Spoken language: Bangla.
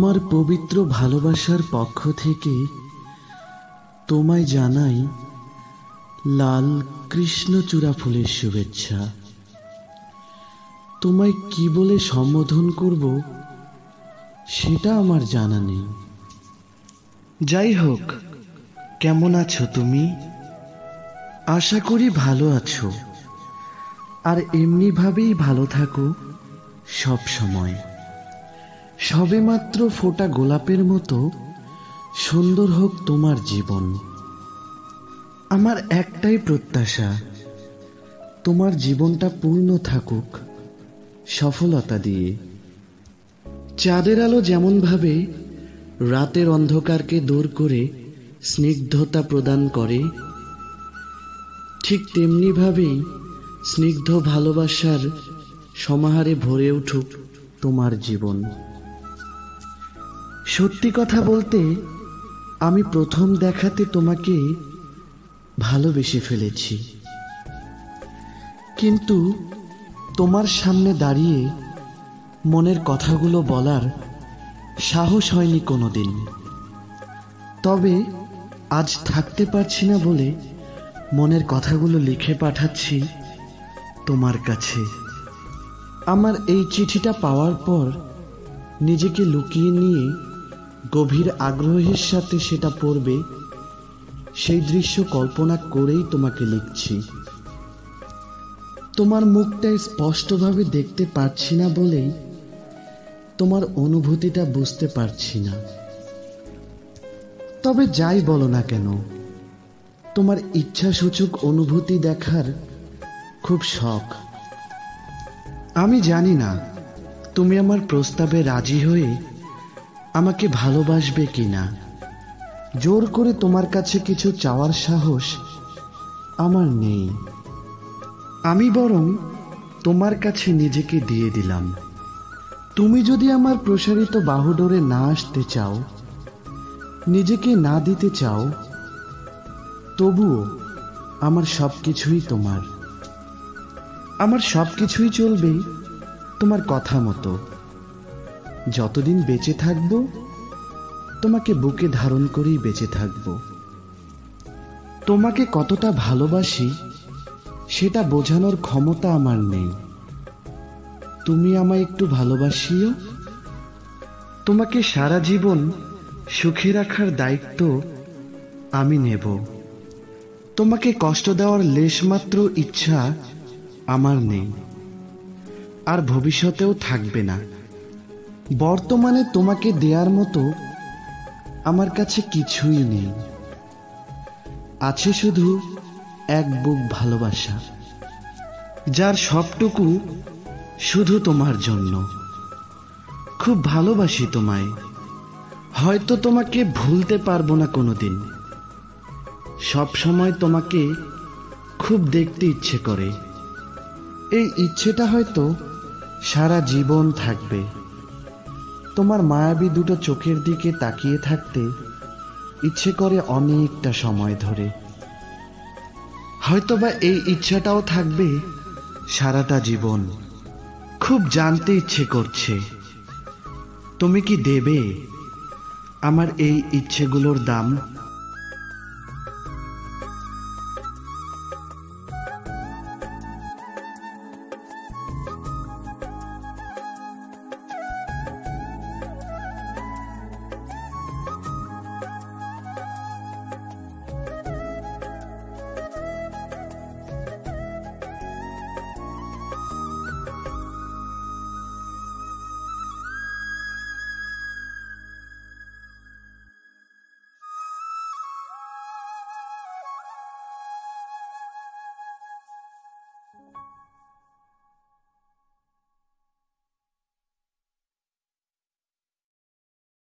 আমার পবিত্র ভালোবাসার পক্ষ থেকে তোমায় জানাই লাল কৃষ্ণচূড়া ফুলের শুভেচ্ছা। তোমায় কি বলে সম্বোধন করব সেটা আমার জানা নেই। যাই হোক, কেমন আছো তুমি? আশা করি ভালো আছো, আর এমনিভাবেই ভালো থাকো সব সময়। সবেমাত্র ফোটা গোলাপের মতো সুন্দর হোক তোমার জীবন। আমার একটাই প্রত্যাশা, তোমার জীবনটা পূর্ণ থাকুক সফলতা দিয়ে। চাঁদের আলো যেমন ভাবে রাতের অন্ধকারকে দূর করে স্নিগ্ধতা প্রদান করে, ঠিক তেমনি ভাবেই স্নিগ্ধ ভালোবাসার সমাহারে ভরে উঠুক তোমার জীবন। সত্যি কথা বলতে, আমি প্রথম দেখাতে তোমাকে ভালোবেসে ফেলেছি, কিন্তু তোমার সামনে দাঁড়িয়ে মনের কথাগুলো বলার সাহস হয়নি কোনোদিন। তবে আজ থাকতে পারছি না বলে মনের কথাগুলো লিখে পাঠাচ্ছি তোমার কাছে। আমার এই চিঠিটা পাওয়ার পর নিজেকে লুকিয়ে নিয়ে গভীর আগ্রহের সাথে সেটা পড়বে, সেই দৃশ্য কল্পনা করেই তোমাকে লিখছি। তোমার মুখটা স্পষ্টভাবে দেখতে পারছি না বলেই তোমার অনুভূতিটা বুঝতে পারছি না। তবে যাই বলো না কেন, তোমার ইচ্ছাসূচক অনুভূতি দেখার খুব শখ। আমি জানি না তুমি আমার প্রস্তাবে রাজি হয়ে আমাকে ভালোবাসবে কিনা। জোর করে তোমার কাছে কিছু চাওয়ার সাহস আমার নেই। আমি বরং তোমার কাছে নিজেকে দিয়ে দিলাম। তুমি যদি আমার প্রসারিত বাহুডোরে না আসতে চাও, নিজেকে না দিতে চাও, তবুও আমার সবকিছুই তোমার। আমার সবকিছুই চলবে তোমার কথা মতো। যতদিন বেঁচে থাকবো, তোমাকে বুকে ধারণ করেই বেঁচে থাকব। তোমাকে কতটা ভালোবাসি সেটা বোঝানোর ক্ষমতা আমার নেই। তুমি আমায় একটু ভালোবাসিও। তোমাকে সারা জীবন সুখে রাখার দায়িত্ব আমি নেব। তোমাকে কষ্ট দেওয়ার লেশমাত্র ইচ্ছা আমার নেই, আর ভবিষ্যতেও থাকবে না। বর্তমানে তোমাকে দেওয়ার মতো আমার কাছে কিছুই নেই। আছে শুধু এক বুক ভালোবাসা, যার সবটুকু শুধু তোমার জন্য। খুব ভালোবাসি তোমায়। হয়তো তোমাকে ভুলতে পারবো না কোনোদিন। সব সময় তোমাকে খুব দেখতে ইচ্ছে করে। এই ইচ্ছেটা হয়তো সারা জীবন থাকবে। তোমার মায়াবী দুটো চোখের দিকে তাকিয়ে থাকতে ইচ্ছে করে অনেকটা সময় ধরে। হয়তোবা এই ইচ্ছাটাও থাকবে সারাটা জীবন। খুব জানতে ইচ্ছে করছে, তুমি কি দেবে আমার এই ইচ্ছেগুলোর দাম?